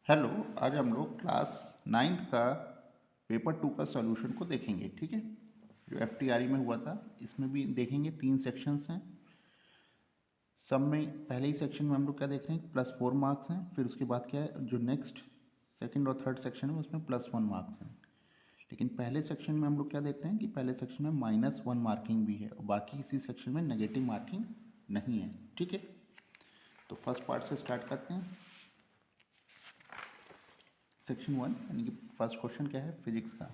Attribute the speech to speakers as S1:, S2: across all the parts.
S1: Hello. आज हम लोग क्लास 9th का पेपर 2 का सॉल्यूशन को देखेंगे। ठीक है, जो एफटीआरई में हुआ था इसमें भी देखेंगे। 3 सेक्शंस हैं। सब में पहले ही सेक्शन में हम लोग क्या देख रहे हैं, +4 मार्क्स हैं। फिर उसके बाद क्या है, जो नेक्स्ट सेकंड और थर्ड सेक्शन है उसमें +1 मार्क्स हैं। लेकिन पहले सेक्शन में हम लोग क्या देख रहे हैं कि पहले सेक्शन में -1 मार्किंग भी है और बाकी इसी सेक्शन में नेगेटिव मार्किंग नहीं है। ठीक है, तो फर्स्ट पार्ट से स्टार्ट करते हैं। सेक्शन 1 यानी कि फर्स्ट क्वेश्चन क्या है फिजिक्स का।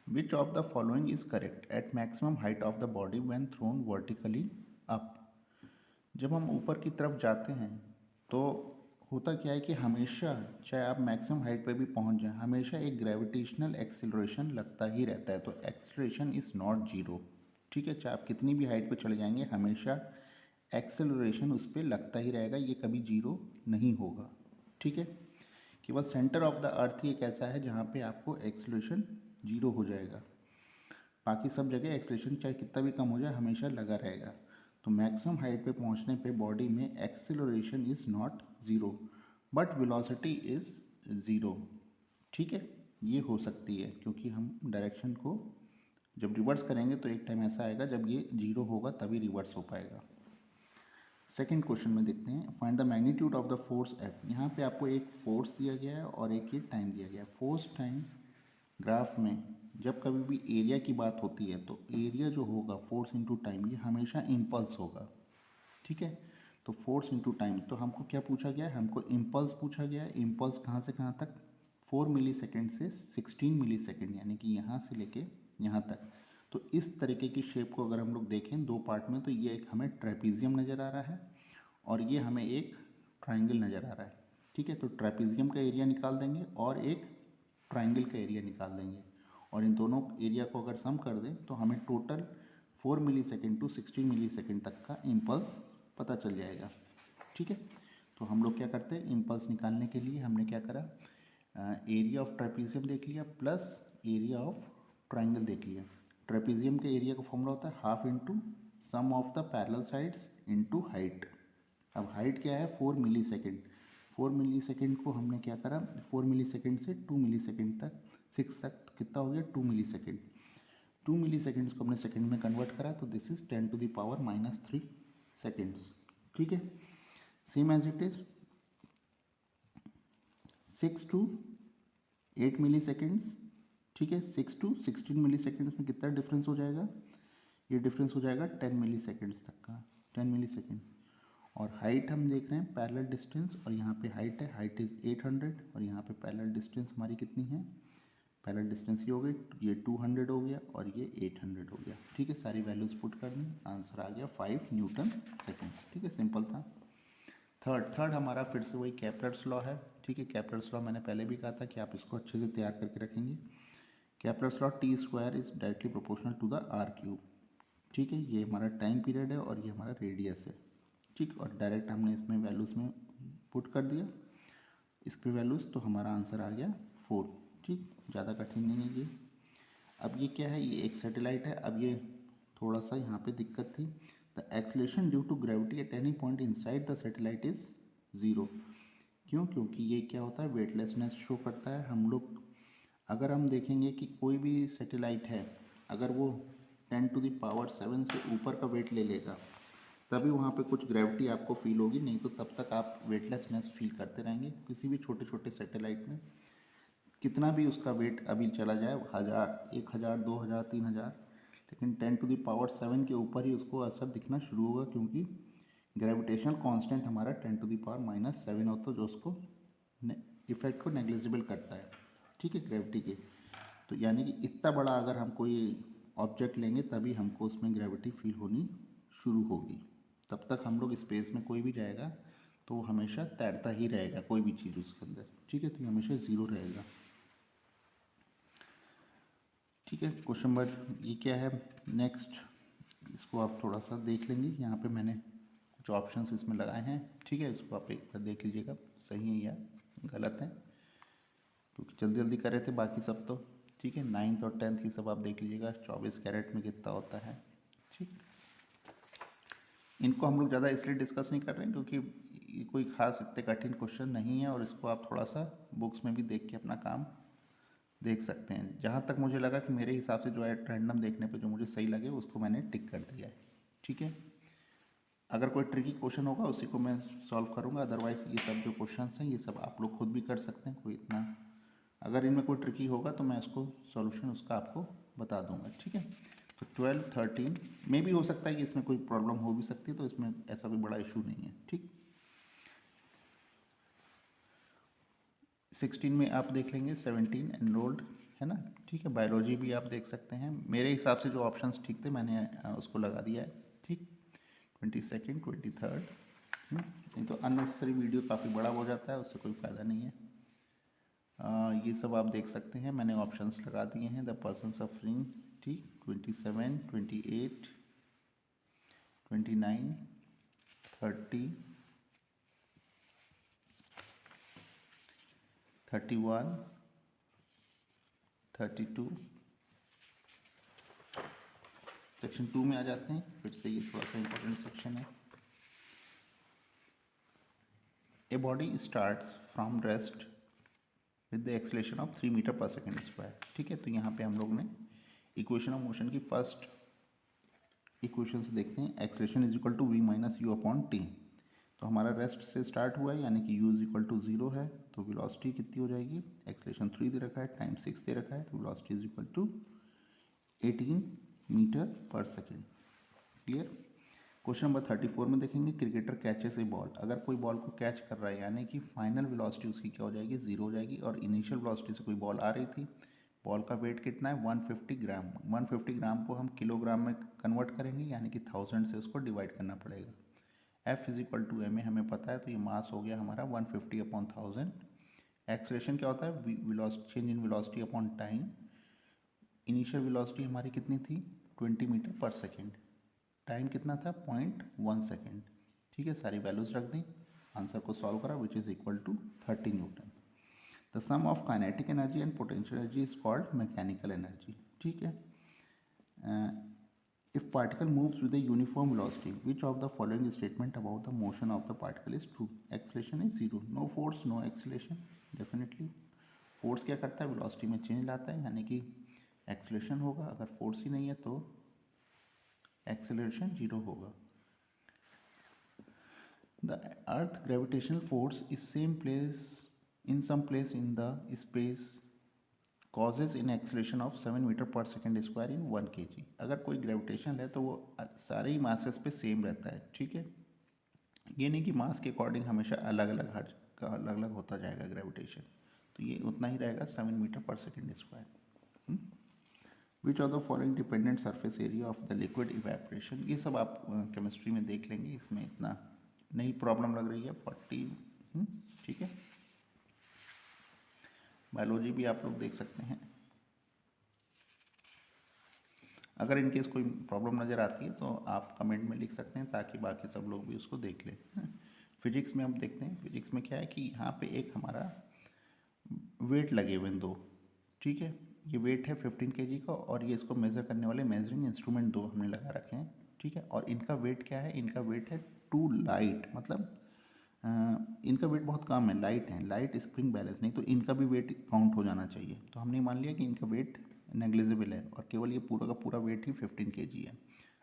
S1: Which of the following is correct at maximum height of the body when thrown vertically up. जब हम ऊपर की तरफ जाते हैं तो होता क्या है कि हमेशा, चाहे आप मैक्सिमम हाइट पे भी पहुंच जाएं, हमेशा एक ग्रेविटेशनल एक्सिलरेशन लगता ही रहता है। तो एक्सिलरेशन इज़ नॉट जीरो। ठीक है, चाहे आप कितनी भी हाइट पे चले जाएंगे, हमेशा एक्सेलरेशन उस पर लगता ही रहेगा, ये कभी जीरो नहीं होगा। ठीक है, केवल सेंटर ऑफ द अर्थ ही एक ऐसा है जहाँ पे आपको एक्सेलरेशन जीरो हो जाएगा। बाकी सब जगह एक्सेलरेशन चाहे कितना भी कम हो जाए हमेशा लगा रहेगा। तो मैक्सिमम हाइट पे पहुँचने पे बॉडी में acceleration is not zero but velocity is zero. ठीक है, ये हो सकती है क्योंकि हम डायरेक्शन को जब रिवर्स करेंगे तो एक टाइम ऐसा आएगा जब ये जीरो होगा तभी रिवर्स हो पाएगा। सेकेंड क्वेश्चन में देखते हैं, find the magnitude of the force F. यहाँ पे आपको एक फोर्स दिया गया है और एक ये टाइम दिया गया है। फोर्स टाइम ग्राफ में जब कभी भी एरिया की बात होती है तो एरिया जो होगा फोर्स इंटू टाइम, ये हमेशा इम्पल्स होगा। ठीक है, तो फोर्स इंटू टाइम, तो हमको क्या पूछा गया है, हमको इम्पल्स पूछा गया है। इम्पल्स कहाँ से कहाँ तक, 4 मिली सेकेंड से 16 मिली सेकेंड, यानी कि यहाँ से लेके यहाँ तक। तो इस तरीके की शेप को अगर हम लोग देखें दो पार्ट में, तो ये एक हमें ट्रेपीजियम नज़र आ रहा है और ये हमें एक ट्राइंगल नज़र आ रहा है। ठीक है, तो ट्रेपीजियम का एरिया निकाल देंगे और एक ट्राइंगल का एरिया निकाल देंगे और इन दोनों एरिया को अगर सम कर दें तो हमें total 4 millisecond to 16 millisecond तक का इम्पल्स पता चल जाएगा। ठीक है, तो हम लोग क्या करते हैं, इम्पल्स निकालने के लिए हमने क्या करा, एरिया ऑफ ट्रेपीजियम देख लिया प्लस एरिया ऑफ ट्राइंगल देख लिया। ट्रेपीजियम के एरिया का फॉर्मूला होता है half into sum of the parallel sides into height. अब हाइट क्या है, 4 मिली सेकेंड। 4 मिली सेकेंड को हमने क्या करा, 4 मिली सेकेंड से 2 मिली सेकेंड तक, 6 तक कितना हो गया, 2 मिली सेकेंड। 2 मिली सेकेंड्स को हमने सेकेंड में कन्वर्ट करा तो this is 10 to the power -3 seconds. ठीक है, same as it is 6 to 8 milliseconds. ठीक है, 6 टू 16 मिली सेकेंड्स में कितना डिफरेंस हो जाएगा, ये डिफरेंस हो जाएगा 10 मिली सेकेंड्स तक का, 10 मिली सेकेंड। और हाइट हम देख रहे हैं पैरेलल डिस्टेंस, और यहाँ पे हाइट है, हाइट इज़ 800 और यहाँ पे पैरेलल डिस्टेंस हमारी कितनी है, पैरेलल डिस्टेंस ये हो गई, ये 200 हो गया और ये 800 हो गया। ठीक है, सारी वैल्यूज़ पुट कर दी, आंसर आ गया 5 न्यूटन सेकेंड। ठीक है, सिंपल था। थर्ड हमारा फिर से वही केपलर्स लॉ है। ठीक है, केपलर्स लॉ मैंने पहले भी कहा था कि आप इसको अच्छे से तैयार करके रखेंगे। Kepler's law T square is directly proportional to the R cube. ठीक है, ये हमारा टाइम पीरियड है और ये हमारा रेडियस है। ठीक, और डायरेक्ट हमने इसमें वैल्यूज़ में पुट कर दिया इस पे वैल्यूज़, तो हमारा आंसर आ गया 4। ठीक, ज़्यादा कठिन नहीं है ये। अब ये क्या है, ये एक सैटेलाइट है। अब ये थोड़ा सा यहाँ पे दिक्कत थी, the acceleration due to gravity at any point inside the satellite is zero. क्यों, क्योंकि ये क्या होता है, वेटलेसनेस शो करता है। हम लोग अगर हम देखेंगे कि कोई भी सैटेलाइट है, अगर वो 10 टू द पावर 7 से ऊपर का वेट ले लेगा तभी वहाँ पे कुछ ग्रेविटी आपको फील होगी, नहीं तो तब तक आप वेटलेसनेस फील करते रहेंगे। किसी भी छोटे छोटे सैटेलाइट में कितना भी उसका वेट अभी चला जाए, 1000, 1000, 2000, 3000, लेकिन 10 टू द पावर 7 के ऊपर ही उसको असर दिखना शुरू होगा, क्योंकि ग्रेविटेशनल कांस्टेंट हमारा 10 टू द पावर -7 होता है जो उसको इफेक्ट को नेग्लिजिबल करता है। ठीक है, ग्रेविटी के, तो यानी कि इतना बड़ा अगर हम कोई ऑब्जेक्ट लेंगे तभी हमको उसमें ग्रेविटी फील होनी शुरू होगी। तब तक हम लोग स्पेस में कोई भी जाएगा तो वो हमेशा तैरता ही रहेगा, कोई भी चीज़ उसके अंदर। ठीक है, तो ये हमेशा ज़ीरो रहेगा। ठीक है, क्वेश्चन नंबर ये क्या है नेक्स्ट, इसको आप थोड़ा सा देख लेंगे। यहाँ पे मैंने कुछ ऑप्शंस इसमें लगाए हैं। ठीक है, इसको आप एक बार देख लीजिएगा सही है या गलत है, क्योंकि जल्दी जल्दी कर रहे थे बाकी सब तो। ठीक है, 9th और 10th की सब आप देख लीजिएगा, 24 कैरेट में कितना होता है। ठीक, इनको हम लोग ज़्यादा इसलिए डिस्कस नहीं कर रहे हैं क्योंकि ये कोई खास इतने कठिन क्वेश्चन नहीं है और इसको आप थोड़ा सा बुक्स में भी देख के अपना काम देख सकते हैं। जहाँ तक मुझे लगा कि मेरे हिसाब से जो है रैंडम देखने पे जो मुझे सही लगे उसको मैंने टिक कर दिया है। ठीक है, अगर कोई ट्रिकी क्वेश्चन होगा उसी को मैं सॉल्व करूँगा, अदरवाइज़ ये सब जो क्वेश्चंस हैं ये सब आप लोग खुद भी कर सकते हैं। कोई इतना अगर इनमें कोई ट्रिकी होगा तो मैं उसको सॉल्यूशन उसका आपको बता दूंगा। ठीक है, तो 12 13 में भी हो सकता है कि इसमें कोई प्रॉब्लम हो भी सकती है, तो इसमें ऐसा कोई बड़ा इशू नहीं है। ठीक, 16 में आप देख लेंगे, 17 एनरोल्ड है ना। ठीक है, बायोलॉजी भी आप देख सकते हैं। मेरे हिसाब से जो ऑप्शंस ठीक थे मैंने उसको लगा दिया है। ठीक, 22nd 23rd। नहीं तो अननेसेसरी वीडियो काफ़ी बड़ा हो जाता है, उससे कोई फ़ायदा नहीं है। ये सब आप देख सकते हैं, मैंने ऑप्शंस लगा दिए हैं। द पर्सन सफरिंग, ठीक, 27 28 29 30 31 32। सेक्शन 2 में आ जाते हैं, फिर से ये थोड़ा सा इंपॉर्टेंट सेक्शन है। A body starts from rest with the acceleration of 3 metre per second square. ठीक है, तो यहाँ पे हम लोग ने इक्वेशन ऑफ मोशन की फर्स्ट इक्वेशन से देखते हैं। Acceleration is equal to V minus U upon T. तो हमारा रेस्ट से स्टार्ट हुआ है, यानी कि u इज इक्वल टू 0 है, तो वेलोसिटी कितनी हो जाएगी, एक्सेलरेशन 3 दे रखा है, टाइम 6 दे रखा है, तो velocity is equal to 18 metre per second. Clear. Question number 34 में देखेंगे, क्रिकेटर कैचेस ए बॉल। अगर कोई बॉल को कैच कर रहा है यानी कि फाइनल वेलोसिटी उसकी क्या हो जाएगी, 0 हो जाएगी, और इनिशियल वेलोसिटी से कोई बॉल आ रही थी। बॉल का वेट कितना है, 150 ग्राम। 150 ग्राम को हम किलोग्राम में कन्वर्ट करेंगे, यानी कि 1000 से उसको डिवाइड करना पड़ेगा। F is equal to M A हमें पता है, तो ये मास हो गया हमारा 150 अपॉन 1000। एक्सेलरेशन क्या होता है, change in velocity upon time. Initial velocity हमारी कितनी थी, 20 मीटर पर सेकेंड। टाइम कितना था, 0.1 सेकेंड। ठीक है, सारी वैल्यूज रख दी, आंसर को सॉल्व करा, which is equal to 30 newton. The sum of kinetic energy and potential energy is called mechanical energy. ठीक है, if particle moves with a uniform velocity, which of the following statement about the motion of the particle is true? Acceleration is 0, no force no acceleration. Definitely force क्या करता है, velocity में change लाता है, यानी कि acceleration होगा। अगर force ही नहीं है तो acceleration 0 होगा। The earth gravitational force is same place in some place in the space causes in acceleration of 7 metre per second square in 1 kg। अगर कोई ग्रेविटेशन है तो वो सारे ही मासेस पे सेम रहता है। ठीक है, ये नहीं कि मास के अकॉर्डिंग हमेशा अलग अलग होता जाएगा ग्रेविटेशन, तो ये उतना ही रहेगा 7 metre per second square. Which of the following dependent surface area of the liquid evaporation. ये सब आप केमिस्ट्री में देख लेंगे, इसमें इतना नहीं प्रॉब्लम लग रही है। 40। ठीक है, बायोलॉजी भी आप लोग देख सकते हैं। अगर इनकेस कोई प्रॉब्लम नज़र आती है तो आप कमेंट में लिख सकते हैं, ताकि बाकी सब लोग भी उसको देख लें। फिजिक्स में हम देखते हैं, फिजिक्स में क्या है कि यहाँ पे एक हमारा वेट लगे हुए हैं 2। ठीक है, ये वेट है 15 kg का, और ये इसको मेज़र करने वाले मेजरिंग इंस्ट्रूमेंट 2 हमने लगा रखे हैं। ठीक है, और इनका वेट क्या है, इनका वेट है टू लाइट, मतलब इनका वेट बहुत कम है, लाइट है, लाइट स्प्रिंग बैलेंस, नहीं तो इनका भी वेट काउंट हो जाना चाहिए। तो हमने मान लिया कि इनका वेट नेग्लिजिबल है, और केवल ये पूरा का पूरा वेट ही 15 kg है।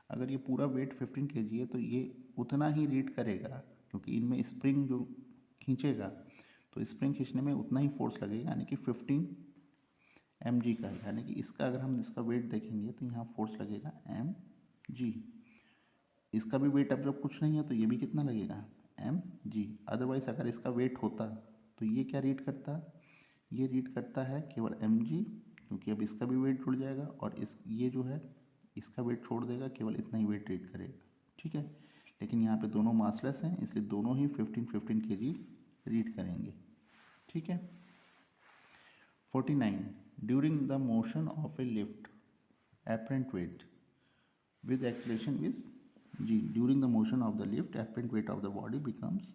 S1: अगर ये पूरा वेट 15 kg है तो ये उतना ही रीड करेगा, क्योंकि इनमें स्प्रिंग जो खींचेगा, तो स्प्रिंग खींचने में उतना ही फोर्स लगेगा, यानी कि 15 mg का, यानी कि इसका अगर हम इसका वेट देखेंगे तो यहाँ फोर्स लगेगा mg। इसका भी वेट अब जब कुछ नहीं है तो ये भी कितना लगेगा, mg। अदरवाइज अगर इसका वेट होता तो ये क्या रीड करता, ये रीड करता है केवल mg, क्योंकि अब इसका भी वेट जुड़ जाएगा, और ये जो है इसका वेट छोड़ देगा, केवल इतना ही वेट रीड करेगा। ठीक है, लेकिन यहाँ पे दोनों मासलेस हैं, इसलिए दोनों ही 15 kg रीड करेंगे। ठीक है, 49 during the motion of A lift apparent weight with acceleration is g. During the motion of the lift, apparent weight of the body becomes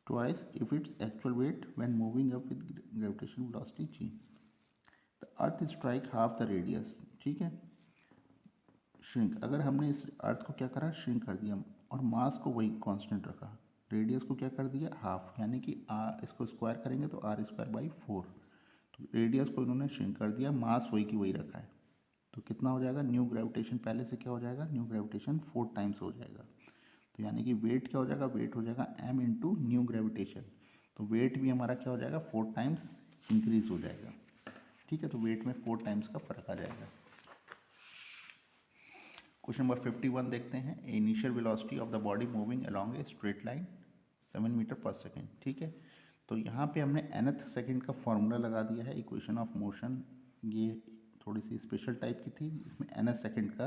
S1: twice if its actual weight when moving up with gravitational velocity g. The earth strike half the radius. ठीक है, shrink, अगर हमने इस अर्थ को क्या करा, shrink कर दिया, और मास को वही कांस्टेंट रखा। रेडियस को क्या कर दिया हाफ, यानी कि इसको स्क्वायर करेंगे तो आर स्क्वायर बाई 4। तो रेडियस को इन्होंने श्रिंक कर दिया, मास वही की वही रखा है। तो कितना हो जाएगा, न्यू ग्रेविटेशन पहले से क्या हो जाएगा, न्यू ग्रेविटेशन 4 टाइम्स हो जाएगा। तो यानी कि वेट क्या हो जाएगा, वेट हो जाएगा m इंटू न्यू ग्रेविटेशन। तो वेट भी हमारा क्या हो जाएगा 4 टाइम्स इंक्रीज हो जाएगा। ठीक है, तो वेट में 4 टाइम्स का फर्क आ जाएगा। क्वेश्चन नंबर 51 देखते हैं। Initial velocity of the body moving along a straight line 7 metre per second. ठीक है, तो यहाँ पे हमने nth सेकेंड का फॉर्मूला लगा दिया है। इक्वेशन ऑफ मोशन ये थोड़ी सी स्पेशल टाइप की थी, इसमें nth सेकेंड का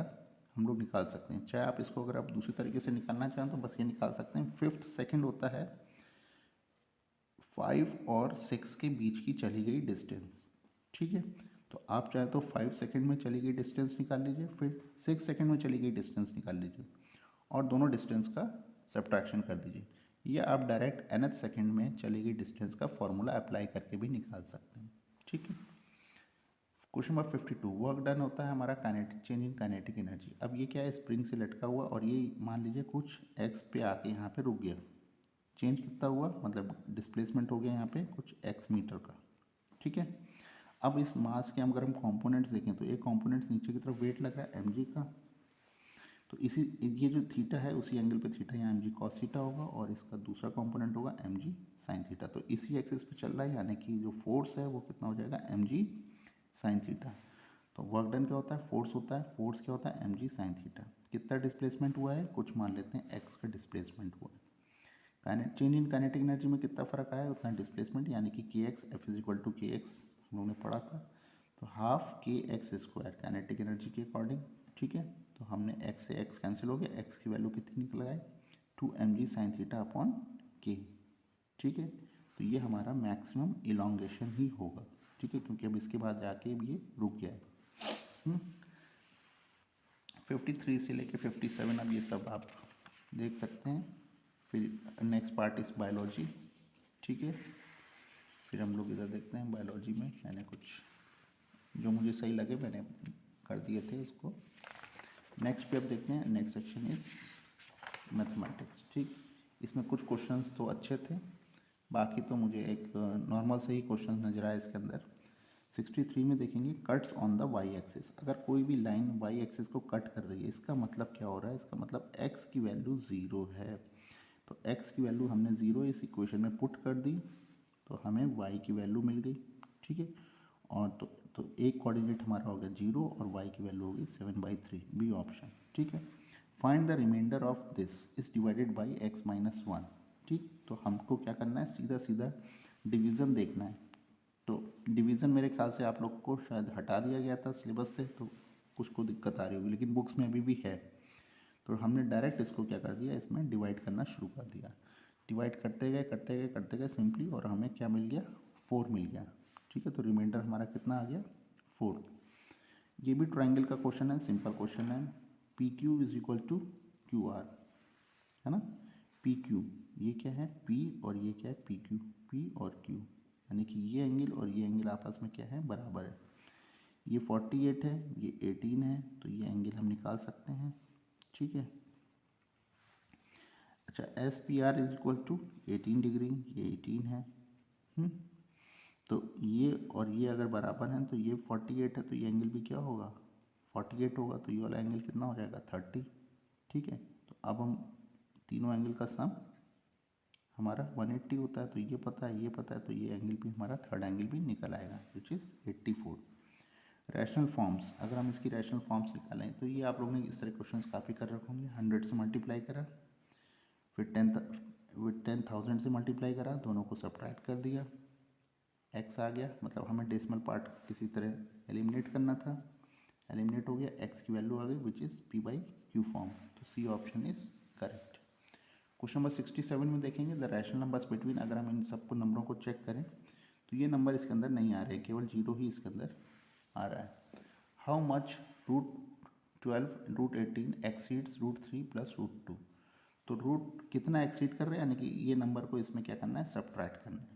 S1: हम लोग निकाल सकते हैं। चाहे आप इसको अगर आप दूसरी तरीके से निकालना चाहें तो बस ये निकाल सकते हैं। 5th सेकेंड होता है 5 और 6 के बीच की चली गई डिस्टेंस। ठीक है, तो आप चाहे तो 5 सेकेंड में चली गई डिस्टेंस निकाल लीजिए, फिर 6 सेकेंड में चली गई डिस्टेंस निकाल लीजिए और दोनों डिस्टेंस का सब्ट्रैक्शन कर दीजिए। या आप डायरेक्ट nth सेकेंड में चली गई डिस्टेंस का फॉर्मूला अप्लाई करके भी निकाल सकते हैं। ठीक है, क्वेश्चन नंबर 52, वर्क डन होता है हमारा kinetic change in kinetic energy. अब ये क्या है, स्प्रिंग से लटका हुआ और ये मान लीजिए कुछ x पे आके यहाँ पे रुक गया। चेंज कितना हुआ, मतलब डिस्प्लेसमेंट हो गया यहाँ पे कुछ x मीटर का। ठीक है, अब इस मास के अगर हम कंपोनेंट्स देखें तो एक कंपोनेंट्स नीचे की तरफ वेट लगा है mg का, तो इसी ये जो थीटा है उसी एंगल पे थीटा यहाँ mg cos थीटा होगा और इसका दूसरा कंपोनेंट होगा mg sin थीटा। तो इसी एक्सिस पे चल रहा है, यानी कि जो फोर्स है वो कितना हो जाएगा mg sin थीटा। तो वर्क डन क्या होता है, फोर्स होता है, फोर्स क्या होता है mg sin थीटा। कितना डिस्प्लेसमेंट हुआ है, कुछ मान लेते हैं x का डिस्प्लेसमेंट हुआ है। चेंज इन काइनेटिक एनर्जी में कितना फर्क आया उतना डिस्प्लेसमेंट, यानी कि kx F is equal to K X हम लोगों ने पढ़ा था। तो half K X square kinetic energy के अकॉर्डिंग। ठीक है, तो हमने x से x कैंसिल हो गया, x की वैल्यू कितनी निकल आए 2mg sin थीटा अपॉन के। ठीक है, तो ये हमारा मैक्सिमम इलोंगेशन ही होगा। ठीक है, क्योंकि अब इसके बाद जाके ये रुक गया है। 53 से लेके 57 अब ये सब आप देख सकते हैं। फिर नेक्स्ट पार्ट इस बायोलॉजी। ठीक है, फिर हम लोग इधर देखते हैं बायोलॉजी में मैंने कुछ जो मुझे सही लगे मैंने कर दिए थे इसको। नेक्स्ट पे अब देखते हैं, नेक्स्ट सेक्शन इज मैथमेटिक्स। ठीक, इसमें कुछ क्वेश्चंस तो अच्छे थे, बाकी तो मुझे एक नॉर्मल से ही क्वेश्चन नजर आया इसके अंदर। 63 में देखेंगे cuts on the Y axis. अगर कोई भी लाइन वाई एक्सिस को कट कर रही है, इसका मतलब क्या हो रहा है, इसका मतलब x की वैल्यू 0 है। तो x की वैल्यू हमने 0 इस इक्वेशन में पुट कर दी तो हमें y की वैल्यू मिल गई। ठीक है, और तो एक कोऑर्डिनेट हमारा हो गया 0 और y की वैल्यू होगी 7/3, बी ऑप्शन। ठीक है, find the remainder of this is divided by x minus 1। ठीक, तो हमको क्या करना है, सीधा सीधा डिवीज़न देखना है। तो डिवीज़न मेरे ख्याल से आप लोग को शायद हटा दिया गया था सिलेबस से, तो कुछ को दिक्कत आ रही होगी, लेकिन बुक्स में अभी भी है। तो हमने डायरेक्ट इसको क्या कर दिया, इसमें डिवाइड करना शुरू कर दिया। डिवाइड करते गए करते गए करते गए सिंपली, और हमें क्या मिल गया, 4 मिल गया। ठीक है, तो रिमाइंडर हमारा कितना आ गया, 4। ये भी ट्राइंगल का क्वेश्चन है, सिंपल क्वेश्चन है। P Q is equal to Q R, है ना। पी क्यू ये क्या है, पी और ये क्या है पी क्यू, पी और क्यू, यानी कि ये एंगल और ये एंगल आपस में क्या है, बराबर है। ये 48 है, ये 18 है, तो ये एंगल हम निकाल सकते हैं। ठीक है, अच्छा S P R is equal to 18 degree, ये 18 है। तो ये और ये अगर बराबर हैं तो ये 48 है, तो ये एंगल भी क्या होगा, 48 होगा। तो ये वाला एंगल कितना हो जाएगा, 30। ठीक है, तो अब हम तीनों एंगल का सम हमारा 180 होता है, तो ये पता है, ये पता है, तो ये एंगल भी हमारा थर्ड एंगल भी निकल आएगा विच इज़ 84। रैशनल फॉर्म्स, अगर हम इसकी रैशनल फॉर्म्स निकालें तो ये आप लोगों ने इस तरह क्वेश्चंस काफ़ी कर रखे होंगे। 100 से मल्टीप्लाई करा, फिर 10,000 से मल्टीप्लाई करा, दोनों को सब्ट्रैक्ट कर दिया, x आ गया, मतलब हमें डेसिमल पार्ट किसी तरह एलिमिनेट करना था, एलिमिनेट हो गया, x की वैल्यू आ गई विच इज़ p/q फॉर्म। तो C option is correct. Question number 67 में देखेंगे द रैशनल नंबर्स बिटवीन, अगर हम इन सबको नंबरों को चेक करें तो ये नंबर इसके अंदर नहीं आ रहे, केवल 0 ही इसके अंदर आ रहा है। How much √12 √18 exceeds √3 plus √2। तो रूट कितना एक्सीड कर रहे हैं, यानी कि ये नंबर को इसमें क्या करना है, सब्ट्रैक्ट करना है।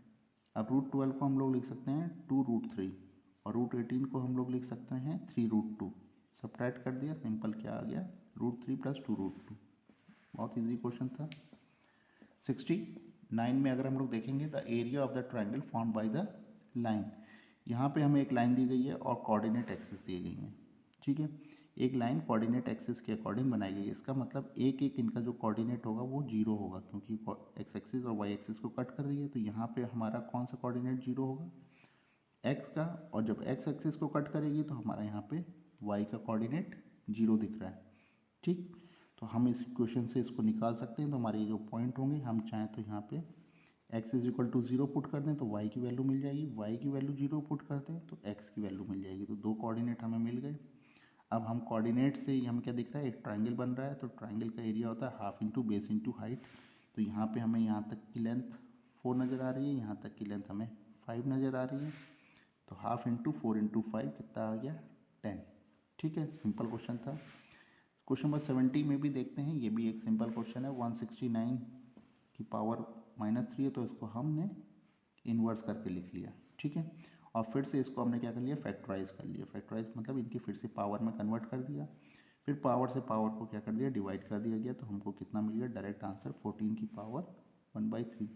S1: अब √12 को हम लोग लिख सकते हैं 2√3 और √18 को हम लोग लिख सकते हैं 3√2। सब्ट्रैक्ट कर दिया, सिंपल क्या आ गया, √3 प्लस 2√2। बहुत ईजी क्वेश्चन था। 69 में अगर हम लोग देखेंगे the area of the triangle formed by the line, यहाँ पे हमें एक लाइन दी गई है और कोऑर्डिनेट एक्सिस दी गई है, ठीक है। एक लाइन कोऑर्डिनेट एक्सिस के अकॉर्डिंग बनाई गई है, इसका मतलब एक एक इनका जो कोऑर्डिनेट होगा वो जीरो होगा, क्योंकि एक्स एक्सिस और वाई एक्सिस को कट कर रही है। तो यहाँ पे हमारा कौन सा कोऑर्डिनेट जीरो होगा, एक्स का, और जब एक्स एक्सिस को कट करेगी तो हमारा यहाँ पे वाई का कोऑर्डिनेट जीरो दिख रहा है, ठीक। तो हम इस इक्वेशन से इसको निकाल सकते हैं। तो हमारे जो पॉइंट होंगे, हम चाहें तो यहाँ पे x is equal to 0 put कर दें तो y की वैल्यू मिल जाएगी, y की वैल्यू 0 पुट कर दें तो x की वैल्यू मिल जाएगी। तो दो कोऑर्डिनेट हमें मिल गए। अब हम कोऑर्डिनेट से हमें क्या दिख रहा है, एक ट्राइंगल बन रहा है। तो ट्राइंगल का एरिया होता है half into base into height. तो यहाँ पे हमें यहाँ तक की लेंथ 4 नज़र आ रही है, यहाँ तक की लेंथ हमें 5 नज़र आ रही है। तो हाफ इंटू 4 इंटू 5 कितना आ गया, 10, ठीक है। सिंपल क्वेश्चन था। क्वेश्चन नंबर 70 में भी देखते हैं, ये भी एक सिंपल क्वेश्चन है। 169 की पावर -3 है, तो इसको हमने इन्वर्स करके लिख लिया, ठीक है। और फिर से इसको हमने क्या कर लिया, फैक्टराइज कर लिया। फैक्टराइज मतलब इनकी फिर से पावर में कन्वर्ट कर दिया, फिर पावर से पावर को क्या कर दिया, डिवाइड कर दिया गया। तो हमको कितना मिल गया, डायरेक्ट आंसर 14 की पावर 1/3।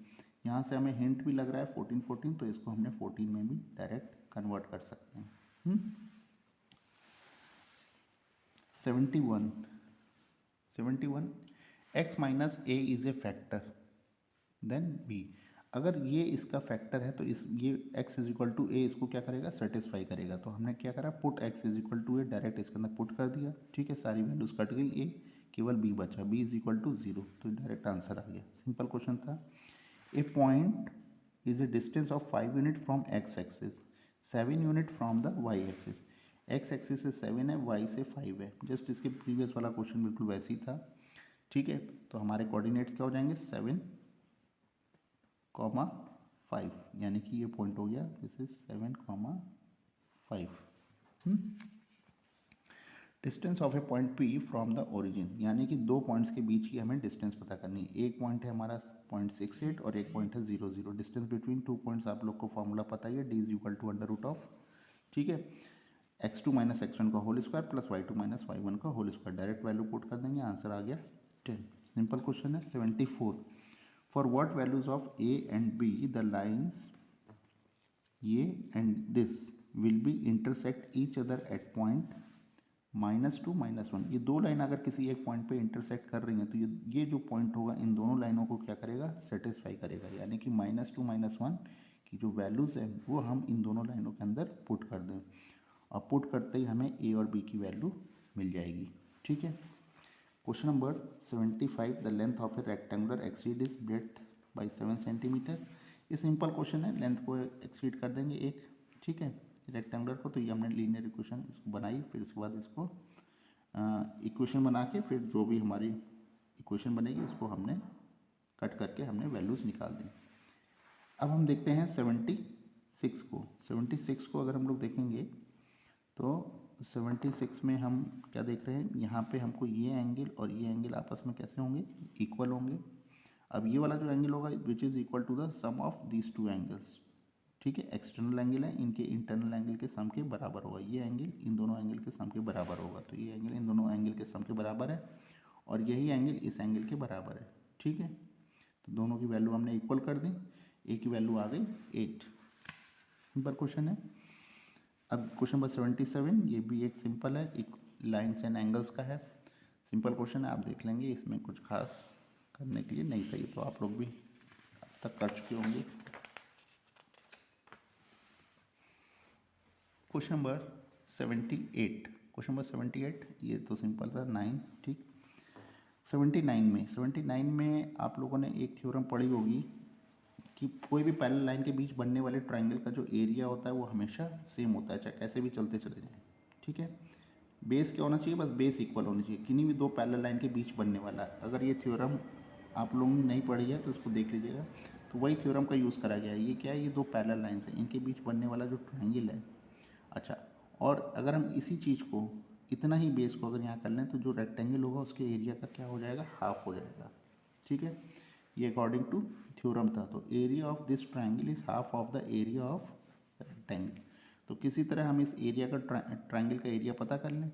S1: यहाँ से हमें हिंट भी लग रहा है 14 14, तो इसको हमने 14 में भी डायरेक्ट कन्वर्ट कर सकते हैं। 71 x minus A is a factor then B. अगर ये इसका फैक्टर है तो इस ये x is equal to A इसको क्या करेगा, सेटिस्फाई करेगा। तो हमने क्या करा, put x is equal to A, direct इसके अंदर पुट कर दिया, ठीक है। सारी वैल्यूज कट गई, ए केवल b बचा, b इज इक्वल टू 0, तो डायरेक्ट आंसर आ गया। सिंपल क्वेश्चन था। A point is a distance of 5 unit from x axis, 7 unit from the y axis. x axis से 7 है, y से 5 है। जस्ट इसके प्रीवियस वाला क्वेश्चन बिल्कुल वैसे ही था, ठीक है। तो हमारे कोऑर्डिनेट्स क्या हो जाएंगे, 7, 5, यानी कि ये पॉइंट हो गया, this is 7, 5। Distance of A point P from the origin, यानी कि दो पॉइंट्स के बीच की हमें डिस्टेंस पता करनी है। एक पॉइंट है हमारा 0.68 और एक पॉइंट है 0 0। डिस्टेंस बिटवीन टू पॉइंट्स आप लोग को फॉर्मूला पता ही है, d is equal to under root of, ठीक है, x2 माइनस x1 का whole square plus y2 minus y1 का whole square. Direct value put कर देंगे, आंसर आ गया 10। सिंपल क्वेश्चन है। 74 for what values of a and b the lines ये and this will be intersect each other at point -2 -1। ये दो line अगर किसी एक पॉइंट पे इंटरसेक्ट कर रही हैं तो ये जो पॉइंट होगा इन दोनों लाइनों को क्या करेगा, सेटिस्फाई करेगा। यानी कि -2 -1 की जो वैल्यूज़ है वो हम इन दोनों लाइनों के अंदर पुट कर दें, और पुट करते ही हमें ए और बी की वैल्यू मिल जाएगी, ठीक है। Question number 75 the length of A rectangular exceed is breadth by 7 centimetre. ये सिंपल क्वेश्चन है, लेंथ को एक्सीड कर देंगे एक, ठीक है, रेक्टेंगुलर को। तो ये हमने लीनियर इक्वेशन इसको बनाई, फिर उसके बाद इसको इक्वेशन बना के फिर जो भी हमारी इक्वेशन बनेगी उसको हमने कट करके हमने वैल्यूज़ निकाल दी। अब हम देखते हैं 76 को। 76 को अगर हम लोग देखेंगे तो 76 में हम क्या देख रहे हैं, यहाँ पे हमको ये एंगल और ये एंगल आपस में कैसे होंगे, इक्वल होंगे। अब ये वाला जो एंगल होगा which is equal to the sum of these two angles, ठीक है। एक्सटर्नल एंगल है, इनके इंटरनल एंगल के सम के बराबर होगा। ये एंगल इन दोनों एंगल के सम के बराबर होगा। तो ये एंगल इन दोनों एंगल के सम के बराबर है और यही एंगल इस एंगल के बराबर है, ठीक है। तो दोनों की वैल्यू हमने इक्वल कर दी, ए की वैल्यू आ गई 8। सिंपल क्वेश्चन है। अब क्वेश्चन नंबर 77, ये भी एक सिंपल है, एक लाइन्स एंड एंगल्स का है। सिंपल क्वेश्चन है, आप देख लेंगे, इसमें कुछ खास करने के लिए नहीं था। ये तो आप लोग भी अब तक कर चुके होंगे। क्वेश्चन नंबर 78, क्वेश्चन नंबर 78 ये तो सिंपल था, 9, ठीक। 79 में आप लोगों ने एक थ्योरम पढ़ी होगी कि कोई भी पैरेलल लाइन के बीच बनने वाले ट्राइंगल का जो एरिया होता है वो हमेशा सेम होता है, चाहे कैसे भी चलते चले जाएं, ठीक है। बेस क्या होना चाहिए, बस बेस इक्वल होनी चाहिए, किन्हीं भी दो पैरेलल लाइन के बीच बनने वाला है। अगर ये थ्योरम आप लोगों ने नहीं पढ़ी है तो इसको देख लीजिएगा। तो वही थ्योरम का यूज़ करा गया है। ये क्या है, ये दो पैरेलल लाइन्स हैं, इनके बीच बनने वाला जो ट्राइंगल है, अच्छा, और अगर हम इसी चीज़ को, इतना ही बेस को अगर यहाँ कर लें तो जो रेक्टेंगल होगा उसके एरिया का क्या हो जाएगा, हाफ हो जाएगा, ठीक है। ये अकॉर्डिंग टू थ्योरम था। तो area of this triangle is half of the area of rectangle. तो किसी तरह हम इस एरिया का ट्राइंगल का एरिया पता कर लें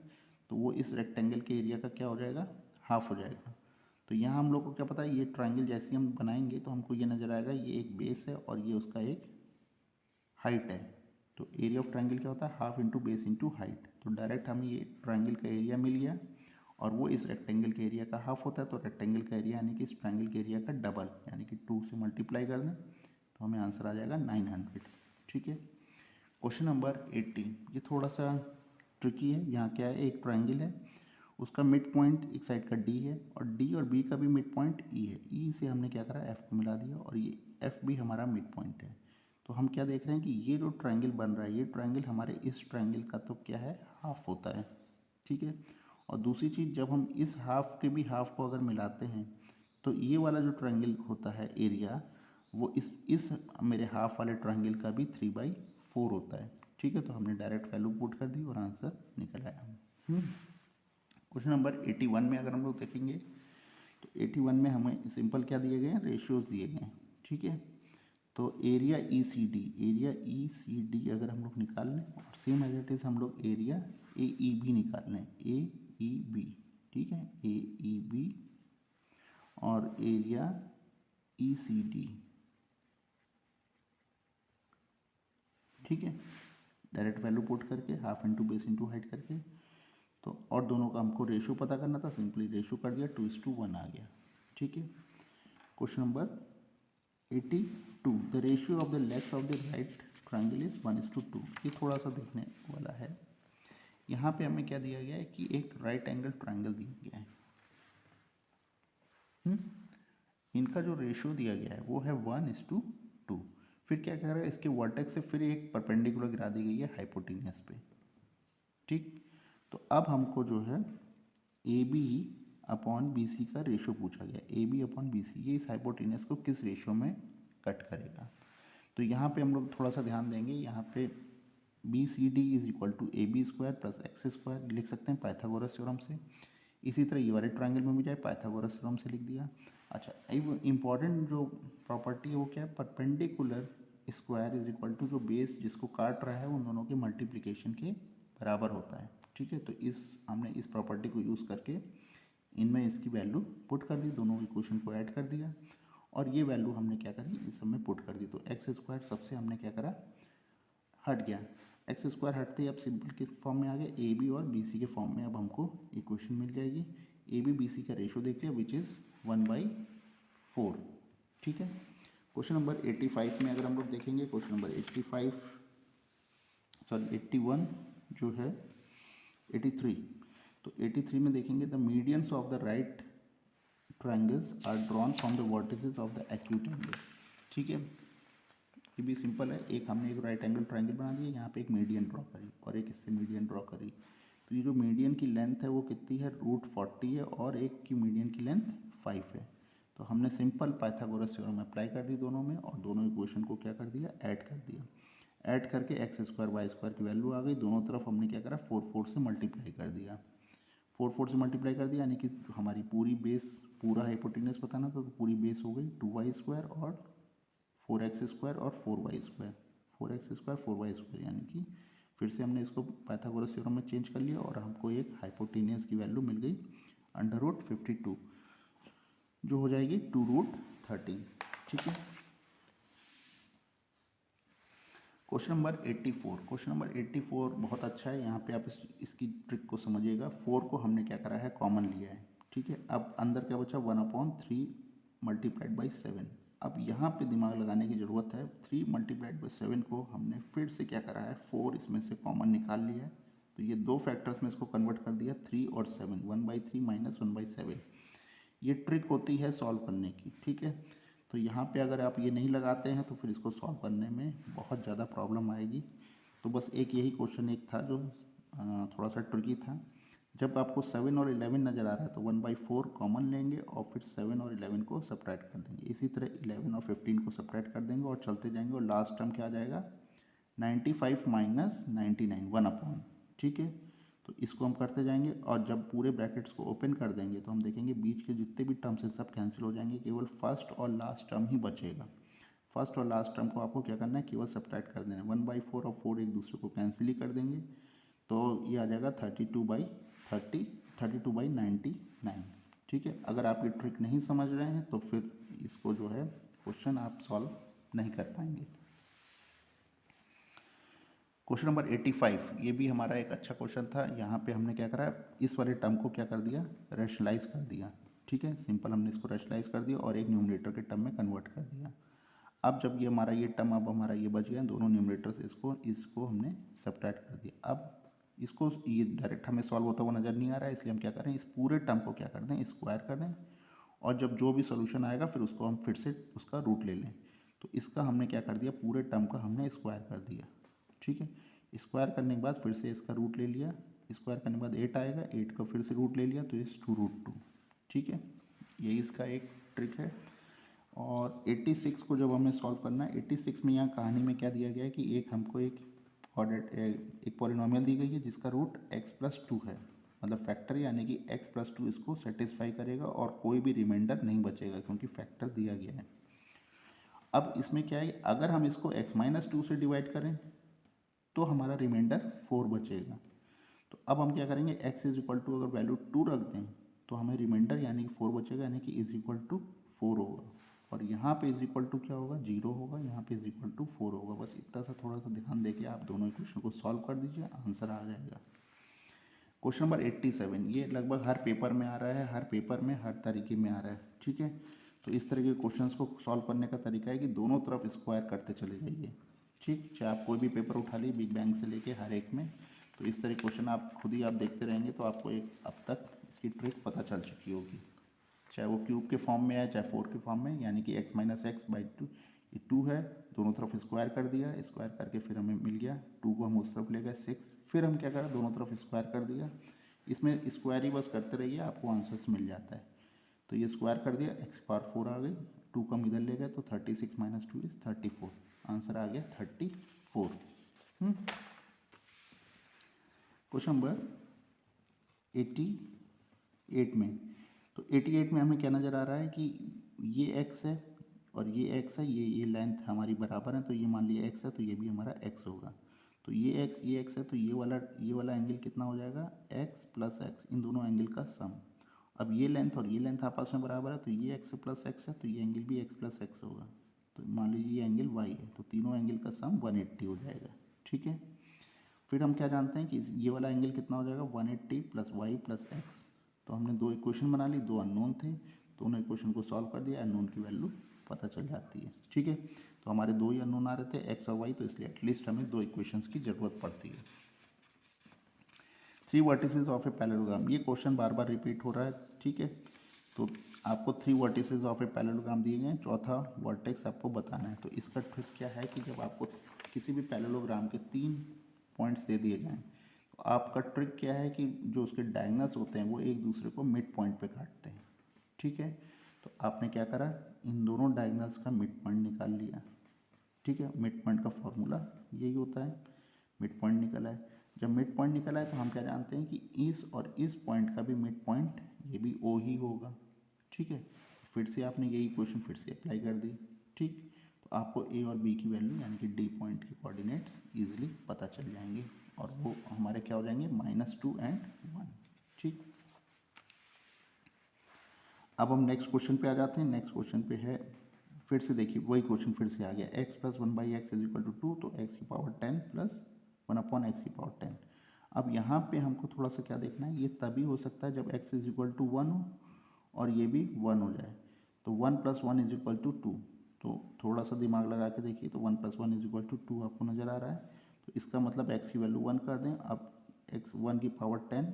S1: तो वो इस रेक्टेंगल के एरिया का क्या हो जाएगा, हाफ हो जाएगा। तो यहाँ हम लोग को क्या पता है, ये ट्रायंगल जैसे हम बनाएंगे तो हमको ये नज़र आएगा, ये एक बेस है और ये उसका एक हाइट है। तो एरिया ऑफ ट्रायंगल क्या होता है, half into base into height. तो डायरेक्ट हमें ये ट्रायंगल का एरिया मिल गया और वो इस रेक्टेंगल के एरिया का हाफ होता है। तो रेक्टेंगल का एरिया यानी कि इस ट्रायंगल के एरिया का डबल, यानी कि 2 से मल्टीप्लाई कर दें तो हमें आंसर आ जाएगा 900। ठीक है। क्वेश्चन नंबर 80, ये थोड़ा सा ट्रिकी है। यहाँ क्या है, एक ट्रायंगल है, उसका मिड पॉइंट एक साइड का डी है और डी और बी का भी मिड पॉइंट ई है। ई से हमने क्या करा, एफ को मिला दिया और ये एफ भी हमारा मिड पॉइंट है। तो हम क्या देख रहे हैं कि ये जो ट्रायंगल बन रहा है, ये ट्रायंगल हमारे इस ट्रायंगल का तो क्या है, हाफ होता है। ठीक है। और दूसरी चीज़, जब हम इस हाफ के भी हाफ को अगर मिलाते हैं तो ये वाला जो ट्रायंगल होता है एरिया, वो इस मेरे हाफ वाले ट्रायंगल का भी 3/4 होता है। ठीक है। तो हमने डायरेक्ट वैल्यू पुट कर दी और आंसर निकल आया। क्वेश्चन नंबर 81 में अगर हम लोग देखेंगे तो 81 में हमें सिंपल क्या दिए गए हैं, रेशियोज दिए गए हैं। ठीक है। तो area E C D, area E C D अगर हम लोग निकाल लें और सेम एज इट इज हम लोग एरिया ए ई बी निकाल लें, ए ई बी। ठीक है, ए ई बी और एरिया ई सी डी। ठीक है। डायरेक्ट वैल्यू पुट करके half into base into height करके, तो और दोनों का हमको रेशो पता करना था, सिंपली रेशो कर दिया, 2:1 आ गया। ठीक है। Question number 82, the ratio of the legs of the right triangle is 1:2। ये थोड़ा सा देखने वाला है। यहाँ पे हमें क्या दिया गया है कि एक राइट एंगल ट्रायंगल दिया गया है। इनका जो रेशियो दिया गया है वो है 1:2। फिर क्या कह रहा है, इसके वर्टेक्स से फिर एक परपेंडिकुलर गिरा दी गई है हाइपोटेन्यूस पे। ठीक। तो अब हमको जो है A B upon B C का रेशियो पूछा गया, A B upon B C, ये इस हाइपोटेन्यूस को किस रेशियो में कट करेगा। तो यहाँ पे हम लोग थोड़ा सा ध्यान देंगे, यहाँ पे B C D is equal to A B square plus X square लिख सकते हैं पाइथागोरस थ्योरम से। इसी तरह ये वाले ट्रायंगल में भी जाए, पाइथागोरस थ्योरम से लिख दिया। अच्छा, एक इम्पॉर्टेंट जो प्रॉपर्टी है वो क्या है, perpendicular square is equal to जो बेस जिसको काट रहा है उन दोनों के मल्टीप्लिकेशन के बराबर होता है। ठीक है। तो हमने इस प्रॉपर्टी को यूज़ करके इनमें इसकी वैल्यू पुट कर दी, दोनों इक्वेशन को ऐड कर दिया और ये वैल्यू हमने क्या करी, इस सब में पुट कर दी। तो एक्स स्क्वायर सबसे हमने क्या करा, हट गया। एक्स स्क्वायर हटते ही अब सिंपल किस फॉर्म में आ गया, ए बी और बी सी के फॉर्म में अब हमको इक्वेशन मिल जाएगी। ए बी बी सी का रेशो देख लिया विच इज़ 1/4। ठीक है। क्वेश्चन नंबर 85 में अगर हम लोग देखेंगे, क्वेश्चन नंबर 81 जो है 83, तो 83 में देखेंगे the medians of the right triangles are drawn from the vertices of the acute angle. ठीक है। ये भी सिंपल है, एक हमने एक राइट एंगल ट्रायंगल बना दिया, यहाँ पे एक मीडियन ड्रॉ करी और एक इससे मीडियन ड्रॉ करी। तो ये जो मीडियन की लेंथ है वो कितनी है, √40 है और एक की मीडियन की लेंथ 5 है। तो हमने सिंपल पाइथागोरस थ्योरम अप्लाई कर दी दोनों में और दोनों इक्वेशन को क्या कर दिया, ऐड कर दिया। ऐड करके एक्स स्क्वायर वाई स्क्वायर की वैल्यू आ गई, दोनों तरफ हमने क्या करा, 4 से मल्टीप्लाई कर दिया। 4 से मल्टीप्लाई कर दिया यानी कि हमारी पूरी बेस, पूरा हाइपोटेन्यूस बताना था तो पूरी बेस हो गई 2y² और 4x² और 4y², 4x² 4y² यानी कि फिर से हमने इसको पाइथागोरस थ्योरम में चेंज कर लिया और हमको एक हाइपोटेन्यूस की वैल्यू मिल गई √52 जो हो जाएगी 2√13। ठीक है। क्वेश्चन नंबर 84, क्वेश्चन नंबर 84 बहुत अच्छा है। यहाँ पे आप इसकी ट्रिक को समझिएगा। 4 को हमने क्या करा है, कॉमन लिया है। ठीक है। अब अंदर क्या बचा, 1/3 मल्टीप्लाइड बाई 7। अब यहाँ पे दिमाग लगाने की ज़रूरत है। 3 मल्टीप्लाइड बाई 7 को हमने फिर से क्या करा है, 4 इसमें से कॉमन निकाल लिया है। तो ये दो फैक्टर्स में इसको कन्वर्ट कर दिया, 3 और 7, 1/3 माइनस 1/7। ये ट्रिक होती है सॉल्व करने की। ठीक है। तो यहाँ पे अगर आप ये नहीं लगाते हैं तो फिर इसको सॉल्व करने में बहुत ज़्यादा प्रॉब्लम आएगी। तो बस एक यही क्वेश्चन एक था जो थोड़ा सा ट्रिकी था। जब आपको 7 और 11 नज़र आ रहा है तो 1/4 कॉमन लेंगे और फिर 7 और 11 को सब्ट्रैक्ट कर देंगे। इसी तरह 11 और 15 को सब्ट्रैक्ट कर देंगे और चलते जाएंगे और लास्ट टर्म क्या आ जाएगा, 95 माइनस 99 1/। ठीक है। तो इसको हम करते जाएंगे और जब पूरे ब्रैकेट्स को ओपन कर देंगे तो हम देखेंगे बीच के जितने भी टर्म्स हैं सब कैंसिल हो जाएंगे, केवल फर्स्ट और लास्ट टर्म ही बचेगा। फर्स्ट और लास्ट टर्म को आपको क्या करना है, केवल सब्ट्रैक्ट कर देना है। 1/4 और 4 एक दूसरे को कैंसिल ही कर देंगे तो ये आ जाएगा 32/99। ठीक है, अगर आप ये ट्रिक नहीं समझ रहे हैं तो फिर इसको जो है क्वेश्चन आप सॉल्व नहीं कर पाएंगे। क्वेश्चन नंबर 85, ये भी हमारा एक अच्छा क्वेश्चन था। यहाँ पे हमने क्या करा, इस वाले टर्म को क्या कर दिया, रैशनलाइज कर दिया। ठीक है, सिंपल हमने इसको रैशनलाइज कर दिया और एक न्यूमरेटर के टर्म में कन्वर्ट कर दिया। अब जब ये हमारा ये टर्म, अब हमारा ये बच गया, दोनों न्यूमरेटर से इसको हमने सब्ट्रैक्ट कर दिया। अब इसको ये डायरेक्ट हमें सॉल्व होता हुआ नज़र नहीं आ रहा है, इसलिए हम क्या करें, इस पूरे टर्म को क्या कर दें, स्क्वायर कर दें, और जब जो भी सोल्यूशन आएगा फिर उसको हम फिर से उसका रूट ले लें। तो इसका हमने क्या कर दिया, पूरे टर्म का हमने स्क्वायर कर दिया। ठीक है, स्क्वायर करने के बाद फिर से इसका रूट ले लिया, स्क्वायर करने के बाद 8 आएगा, 8 का फिर से रूट ले लिया, तो इस 2√2। ठीक है, यही इसका एक ट्रिक है। और 86 को जब हमें सॉल्व करना है, 86 में यहाँ कहानी में क्या दिया गया है कि एक हमको एक पॉलिनोमियल दी गई है जिसका रूट x+2 है, मतलब फैक्टर, यानी कि x+2 इसको सेटिस्फाई करेगा और कोई भी रिमाइंडर नहीं बचेगा क्योंकि फैक्टर दिया गया है। अब इसमें क्या है, अगर हम इसको x-2 से डिवाइड करें तो हमारा रिमाइंडर 4 बचेगा। तो अब हम क्या करेंगे, x इज इक्वल टू अगर वैल्यू 2 रख दें तो हमें रिमाइंडर यानी कि 4 बचेगा, यानी कि इज इक्वल टू 4 होगा। और यहाँ पे इज इक्वल टू क्या होगा, 0 होगा, यहाँ पे इज इक्वल टू 4 होगा। बस इतना सा थोड़ा सा ध्यान देके आप दोनों इक्वेशन को सॉल्व कर दीजिए, आंसर आ जाएगा। क्वेश्चन नंबर 87, ये लगभग हर पेपर में आ रहा है, हर पेपर में हर तरीके में आ रहा है। ठीक है, तो इस तरह के क्वेश्चंस को सॉल्व करने का तरीका है कि दोनों तरफ स्क्वायर करते चले जाइए। ठीक, चाहे आप कोई भी पेपर उठा लीजिए, बिग बैंग से लेके हर एक में, तो इस तरह क्वेश्चन आप खुद ही आप देखते रहेंगे तो आपको एक अब तक इसकी ट्रिक पता चल चुकी होगी। चाहे वो क्यूब के फॉर्म में है चाहे 4 के फॉर्म में, यानी कि x-x/2, ये 2 है, दोनों तरफ स्क्वायर कर दिया, स्क्वायर करके फिर हमें मिल गया 2 को हम उस तरफ ले गए 6, फिर हम क्या करें, दोनों तरफ स्क्वायर कर दिया। इसमें स्क्वायर ही बस करते रहिए, आपको आंसर्स मिल जाता है। तो ये स्क्वायर कर दिया, x⁴ आ गई, 2 को हम इधर ले गए तो 36 - 2 इज 34, आंसर आ गया 34। क्वेश्चन नंबर 88 में, तो 88 में हमें क्या नज़र आ रहा है कि ये x है और ये x है, ये लेंथ हमारी बराबर है, तो ये मान लिया x है तो ये भी हमारा x होगा। तो ये x है, तो ये वाला एंगल कितना हो जाएगा, x + x, इन दोनों एंगल का सम। अब ये लेंथ और ये लेंथ आपस में बराबर है, तो ये x + x है, तो ये एंगल भी x + x होगा। तो मान लीजिए ये एंगल y है, तो तीनों एंगल का सम 180 हो जाएगा। ठीक है, फिर हम क्या जानते हैं कि ये वाला एंगल कितना हो जाएगा, 180 + y + x। तो हमने दो इक्वेशन बना ली, दो अननोन थे, दोनों इक्वेशन को सॉल्व कर दिया, अननोन की वैल्यू पता चल जाती है। ठीक है, तो हमारे दो ही अननोन आ रहे थे, x और y, तो इसलिए एटलीस्ट हमें दो इक्वेशंस की ज़रूरत पड़ती है। 3 वर्टिसेस ऑफ ए पैरेललोग्राम, ये क्वेश्चन बार बार रिपीट हो रहा है। ठीक है, तो आपको 3 वर्टिसेस ऑफ ए पैरेललोग्राम दिए गए हैं, चौथा वर्टेक्स आपको बताना है। तो इसका ट्रिक क्या है कि जब आपको किसी भी पैरेललोग्राम के 3 पॉइंट्स दे दिए जाएँ, तो आपका ट्रिक क्या है कि जो उसके डायगोनल्स होते हैं वो एक दूसरे को मिड पॉइंट पे काटते हैं। ठीक है, तो आपने क्या करा, इन दोनों डायगोनल्स का मिड पॉइंट निकाल लिया। ठीक है, मिड पॉइंट का फॉर्मूला यही होता है, मिड पॉइंट निकला है। जब मिड पॉइंट निकला है तो हम क्या जानते हैं कि इस और इस पॉइंट का भी मिड पॉइंट ये भी ओ ही होगा। ठीक है, फिर से आपने यही इक्वेशन फिर से अप्लाई कर दी। ठीक, तो आपको ए और बी की वैल्यू यानी कि डी पॉइंट के कोऑर्डिनेट्स इजीली पता चल जाएंगे और वो हमारे क्या हो जाएंगे, -2 और 1। ठीक, अब हम नेक्स्ट क्वेश्चन पे आ जाते हैं। नेक्स्ट क्वेश्चन पे है, फिर से देखिए वही क्वेश्चन फिर से आ गया, x + 1/x = 2, तो x⁻10 + 1/x⁻10। अब यहाँ पे हमको थोड़ा सा क्या देखना है, ये तभी हो सकता है जब x = 1 हो और ये भी 1 हो जाए। तो 1 + 1 = 2, तो थोड़ा सा दिमाग लगा के देखिए, तो 1 + 1 = 2 आपको नज़र आ रहा है। तो इसका मतलब x की वैल्यू 1 कर दें। अब x 1⁻10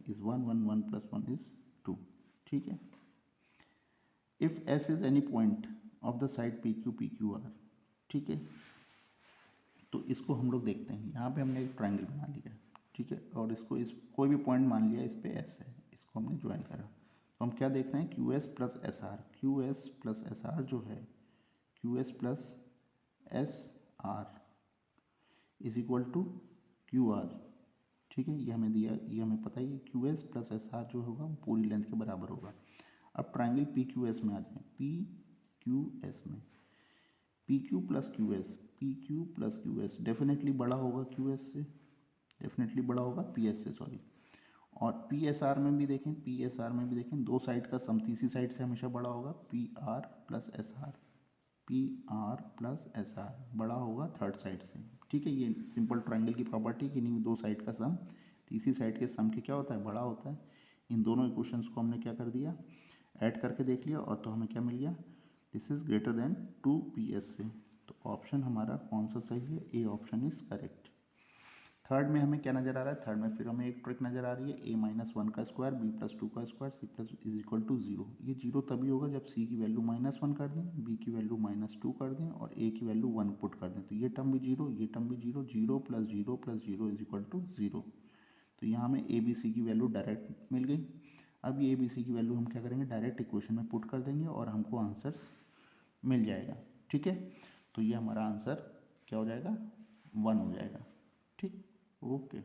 S1: इज़ 1, 1 + 1 इज़ 2। ठीक है, if s is any point of the side PQ R। ठीक है, तो इसको हम लोग देखते हैं, यहाँ पे हमने एक ट्रायंगल बना लिया। ठीक है, और इसको कोई भी पॉइंट मान लिया, इस पे s है, इसको हमने ज्वाइन करा। तो हम क्या देख रहे हैं, QS + SR, QS + SR जो है, QS + SR is equal to QR। ठीक है, ये हमें दिया, ये हमें पता ही है, QS + SR जो होगा वो पूरी लेंथ के बराबर होगा। अब ट्रायंगल PQS में आ जाए, PQS में PQ + QS डेफिनेटली बड़ा होगा QS से, डेफिनेटली बड़ा होगा PS से, सॉरी। और पी एस आर में भी देखें, पी एस आर में भी देखें, दो साइड का सम तीसरी साइड से हमेशा बड़ा होगा, P R plus S R, P R plus S R बड़ा होगा थर्ड साइड से। ठीक है, ये सिंपल ट्राइंगल की प्रॉपर्टी कि नहीं, दो साइड का सम तीसरी साइड के सम के क्या होता है, बड़ा होता है। इन दोनों इक्वेशंस को हमने क्या कर दिया, ऐड करके देख लिया, और तो हमें क्या मिल गया, this is greater than 2PS से। तो ऑप्शन हमारा कौन सा सही है, A option is correct. Third में हमें क्या नज़र आ रहा है, थर्ड में फिर हमें एक ट्रिक नज़र आ रही है, a माइनस वन का स्क्वायर b प्लस टू का square c plus is equal to zero. ये जीरो तभी होगा जब c की वैल्यू माइनस वन कर दें, b की वैल्यू माइनस टू कर दें और a की वैल्यू वन पुट कर दें। तो ये टर्म भी जीरो, ये टर्म भी zero, zero plus zero is equal to zero. तो यहाँ हमें ए बी सी की वैल्यू डायरेक्ट मिल गई। अब ये ए बी सी की वैल्यू हम क्या करेंगे, डायरेक्ट इक्वेशन में पुट कर देंगे और हमको आंसर्स मिल जाएगा। ठीक है, तो ये हमारा आंसर क्या हो जाएगा, 1 हो जाएगा। ठीक, ओके।